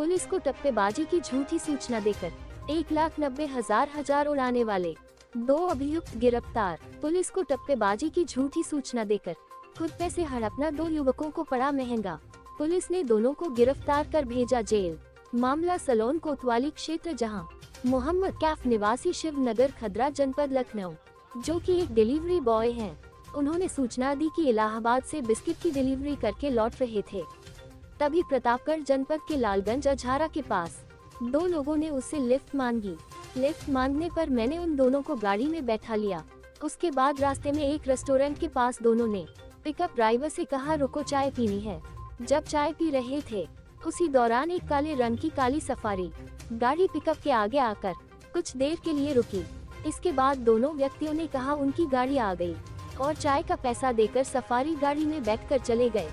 Police को टप्पेबाजी की झूठी सूचना देकर 1,90,000 उड़ाने वाले 2 अभियुक्त गिरफ्तार। पुलिस को टप्पेबाजी की झूठी सूचना देकर खुद पैसे हड़पना 2 युवकों को पड़ा महंगा। पुलिस ने दोनों को गिरफ्तार कर भेजा जेल। मामला सलोन कोतवाली क्षेत्र, जहां मोहम्मद कैफ निवासी शिवनगर खदरा जनपद लखनऊ, जो कि एक डिलीवरी बॉय हैं, उन्होंने सूचना दी कि इलाहाबाद से बिस्किट की डिलीवरी करके लौट रहे थे। तभी प्रतापगढ़ जनपद के लालगंज अझारा के पास 2 लोगों ने उससे लिफ्ट मांगी। लिफ्ट मांगने पर मैंने उन दोनों को गाड़ी में बैठा लिया। उसके बाद रास्ते में एक रेस्टोरेंट के पास दोनों ने पिकअप ड्राइवर से कहा रुको चाय पीनी है। जब चाय पी रहे थे उसी दौरान एक काले रंग की काली सफारी गाड़ी पिकअप के आगे आकर कुछ देर के लिए रुकी। इसके बाद दोनों व्यक्तियों ने कहा उनकी गाड़ी आ गई और चाय का पैसा देकर सफारी गाड़ी में बैठकर चले गए।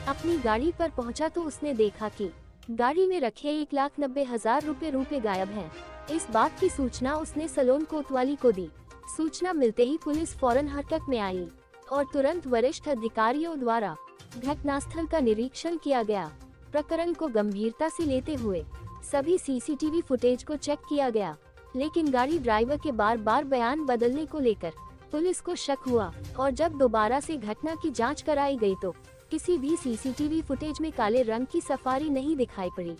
अपनी गाड़ी पर पहुंचा तो उसने देखा कि गाड़ी में रखे 1,90,000 रुपए गायब हैं। इस बात की सूचना उसने सलोन कोतवाली को दी। सूचना मिलते ही पुलिस फौरन हरकत में आई और तुरंत वरिष्ठ अधिकारियों द्वारा घटनास्थल का निरीक्षण किया गया। प्रकरण को गंभीरता से लेते हुए सभी सीसीटीवी फुटेज को चेक किया गया, लेकिन गाड़ी ड्राइवर के बार बार बयान बदलने को लेकर पुलिस को शक हुआ और जब दोबारा से घटना की जांच कराई गई तो किसी भी सीसीटीवी फुटेज में काले रंग की सफारी नहीं दिखाई पड़ी।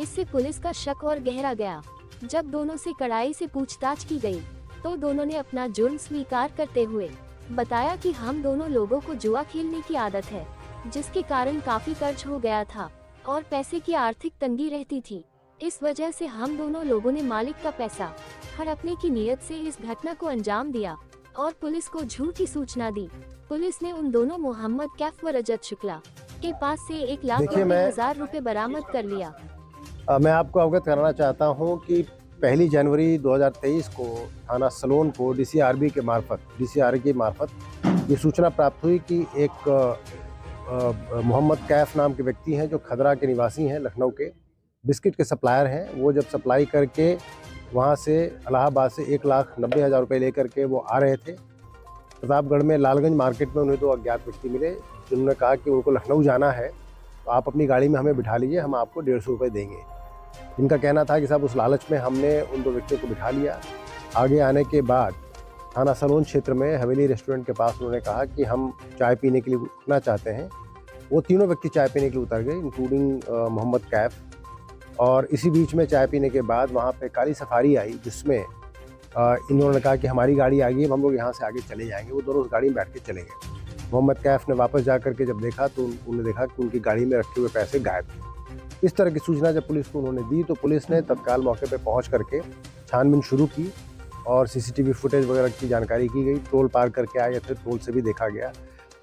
इससे पुलिस का शक और गहरा गया। जब दोनों से कड़ाई से पूछताछ की गई तो दोनों ने अपना जुर्म स्वीकार करते हुए बताया कि हम दोनों लोगों को जुआ खेलने की आदत है, जिसके कारण काफी कर्ज हो गया था और पैसे की आर्थिक तंगी रहती थी। इस वजह से हम दोनों लोगों ने मालिक का पैसा हड़पने की नीयत से इस घटना को अंजाम दिया और पुलिस को झूठी सूचना दी। पुलिस ने उन दोनों मोहम्मद कैफ व रजत शुक्ला के पास से 1,90,000 रुपए बरामद कर लिया। मैं आपको अवगत कराना चाहता हूं कि 1 जनवरी 2023 को थाना सलोन को डीसीआरबी के मार्फत ये सूचना प्राप्त हुई कि एक मोहम्मद कैफ नाम के व्यक्ति हैं जो खदरा के निवासी हैं, लखनऊ के बिस्किट के सप्लायर हैं। वो जब सप्लाई करके वहाँ से इलाहाबाद से 1,90,000 रुपये लेकर के वो आ रहे थे। प्रतापगढ़ में लालगंज मार्केट में उन्हें 2 अज्ञात व्यक्ति मिले जिन्होंने कहा कि उनको लखनऊ जाना है तो आप अपनी गाड़ी में हमें बिठा लीजिए, हम आपको 150 रुपये देंगे। इनका कहना था कि साहब उस लालच में हमने उन 2 व्यक्तियों को बिठा लिया। आगे आने के बाद थाना सलोन क्षेत्र में हवेली रेस्टोरेंट के पास उन्होंने कहा कि हम चाय पीने के लिए उतरना चाहते हैं। वो तीनों व्यक्ति चाय पीने के लिए उतर गए, इंक्लूडिंग मोहम्मद कैफ। और इसी बीच में चाय पीने के बाद वहाँ पे काली सफारी आई जिसमें इन्होंने कहा कि हमारी गाड़ी आ गई, हम लोग यहाँ से आगे चले जाएंगे। वो दोनों उस गाड़ी में बैठ के चले गए। मोहम्मद कैफ ने वापस जा करके जब देखा तो उन्होंने देखा कि उनकी गाड़ी में रखे हुए पैसे गायब थे। इस तरह की सूचना जब पुलिस को उन्होंने दी तो पुलिस ने तत्काल मौके पर पहुँच करके छानबीन शुरू की और सीसीटीवी फुटेज वगैरह की जानकारी की गई। टोल पार करके आए थे, टोल से भी देखा गया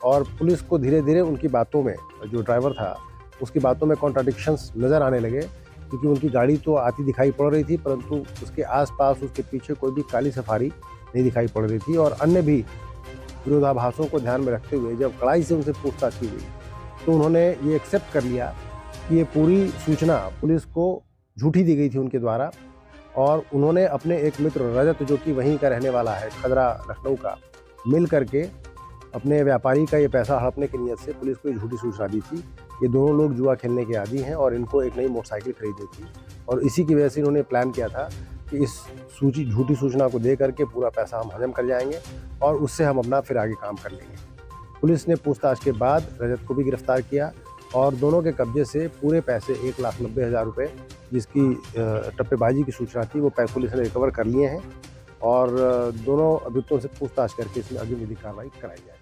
और पुलिस को धीरे धीरे उनकी बातों में, जो ड्राइवर था उसकी बातों में कॉन्ट्राडिक्शंस नज़र आने लगे, क्योंकि उनकी गाड़ी तो आती दिखाई पड़ रही थी परंतु उसके आसपास उसके पीछे कोई भी काली सफारी नहीं दिखाई पड़ रही थी। और अन्य भी विरोधाभासों को ध्यान में रखते हुए जब कड़ाई से उनसे पूछताछ की गई तो उन्होंने ये एक्सेप्ट कर लिया कि ये पूरी सूचना पुलिस को झूठी दी गई थी उनके द्वारा। और उन्होंने अपने एक मित्र रजत, जो कि वहीं का रहने वाला है, खदरा लखनऊ का, मिल करके अपने व्यापारी का ये पैसा हड़पने की नीयत से पुलिस को झूठी सूचना दी थी। ये दोनों लोग जुआ खेलने के आदी हैं और इनको एक नई मोटरसाइकिल खरीदनी थी और इसी की वजह से इन्होंने प्लान किया था कि इस झूठी सूचना को दे करके पूरा पैसा हम हजम कर जाएंगे और उससे हम अपना फिर आगे काम कर लेंगे। पुलिस ने पूछताछ के बाद रजत को भी गिरफ्तार किया और दोनों के कब्जे से पूरे पैसे 1,90,000 रुपये, जिसकी टप्पेबाजी की सूचना थी, वो पुलिस ने रिकवर कर लिए हैं और दोनों अभियुक्तों से पूछताछ करके इसमें अग्रिम विधिक कार्रवाई कराई जाए।